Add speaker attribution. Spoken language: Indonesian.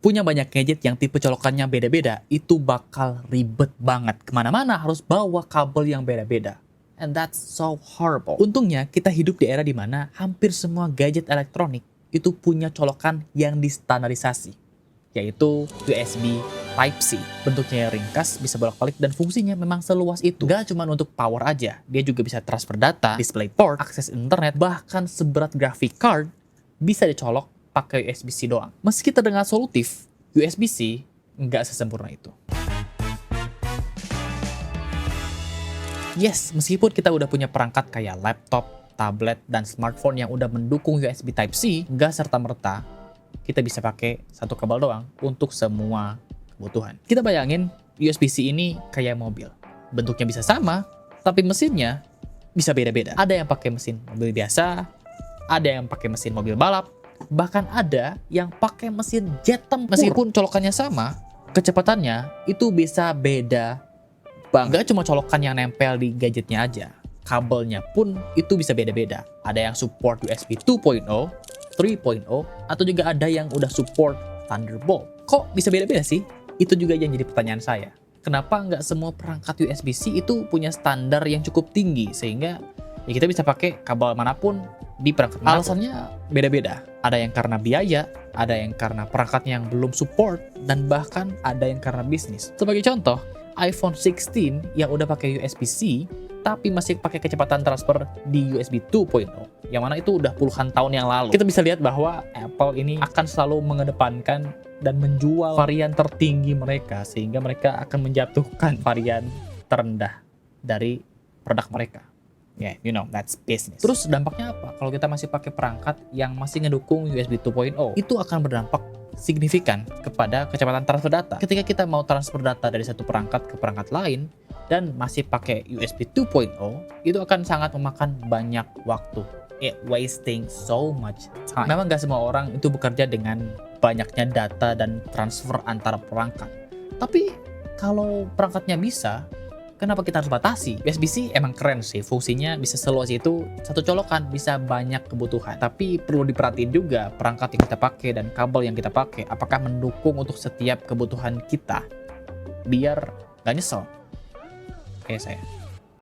Speaker 1: punya banyak gadget yang tipe colokannya beda-beda, itu bakal ribet banget. Kemana-mana harus bawa kabel yang beda-beda. And that's so horrible. Untungnya kita hidup di era dimana hampir semua gadget elektronik itu punya colokan yang distandarisasi, yaitu USB Type-C. Bentuknya yang ringkas, bisa bolak-balik, dan fungsinya memang seluas itu. Gak cuma untuk power aja, dia juga bisa transfer data, DisplayPort, akses internet, bahkan seberat graphic card bisa dicolok pakai USB-C doang. Meski terdengar solutif, USB-C nggak sesempurna itu. Yes, meskipun kita udah punya perangkat kayak laptop, tablet, dan smartphone yang udah mendukung USB Type-C, nggak serta-merta kita bisa pakai satu kabel doang untuk semua kebutuhan. Kita bayangin USB-C ini kayak mobil. Bentuknya bisa sama, tapi mesinnya bisa beda-beda. Ada yang pakai mesin mobil biasa, ada yang pakai mesin mobil balap, bahkan ada yang pakai mesin jet tempur. Meskipun colokannya sama, kecepatannya itu bisa beda banget. Gak cuma colokan yang nempel di gadgetnya aja, kabelnya pun itu bisa beda-beda. Ada yang support USB 2.0, 3.0, atau juga ada yang udah support Thunderbolt. Kok bisa beda-beda sih? Itu juga yang jadi pertanyaan saya. Kenapa nggak semua perangkat USB-C itu punya standar yang cukup tinggi, sehingga ya kita bisa pakai kabel manapun di perangkat manapun? Alasannya beda-beda. Ada yang karena biaya, ada yang karena perangkatnya yang belum support, dan bahkan ada yang karena bisnis. Sebagai contoh, iPhone 16 yang udah pakai USB-C tapi masih pakai kecepatan transfer di USB 2.0, yang mana itu udah puluhan tahun yang lalu. Kita bisa lihat bahwa Apple ini akan selalu mengedepankan dan menjual varian tertinggi mereka, sehingga mereka akan menjatuhkan varian terendah dari produk mereka. Yeah, you know, that's business. Terus dampaknya apa? Kalau kita masih pakai perangkat yang masih ngedukung USB 2.0, itu akan berdampak signifikan kepada kecepatan transfer data. Ketika kita mau transfer data dari satu perangkat ke perangkat lain dan masih pakai USB 2.0, itu akan sangat memakan banyak waktu. It wasting so much time. Memang gak semua orang itu bekerja dengan banyaknya data dan transfer antara perangkat. Tapi kalau perangkatnya bisa, kenapa kita harus batasi? USB-C emang keren sih, fungsinya bisa seluas itu, satu colokan bisa banyak kebutuhan. Tapi perlu diperhatiin juga perangkat yang kita pakai dan kabel yang kita pakai, apakah mendukung untuk setiap kebutuhan kita, biar gak nyesel kayak saya.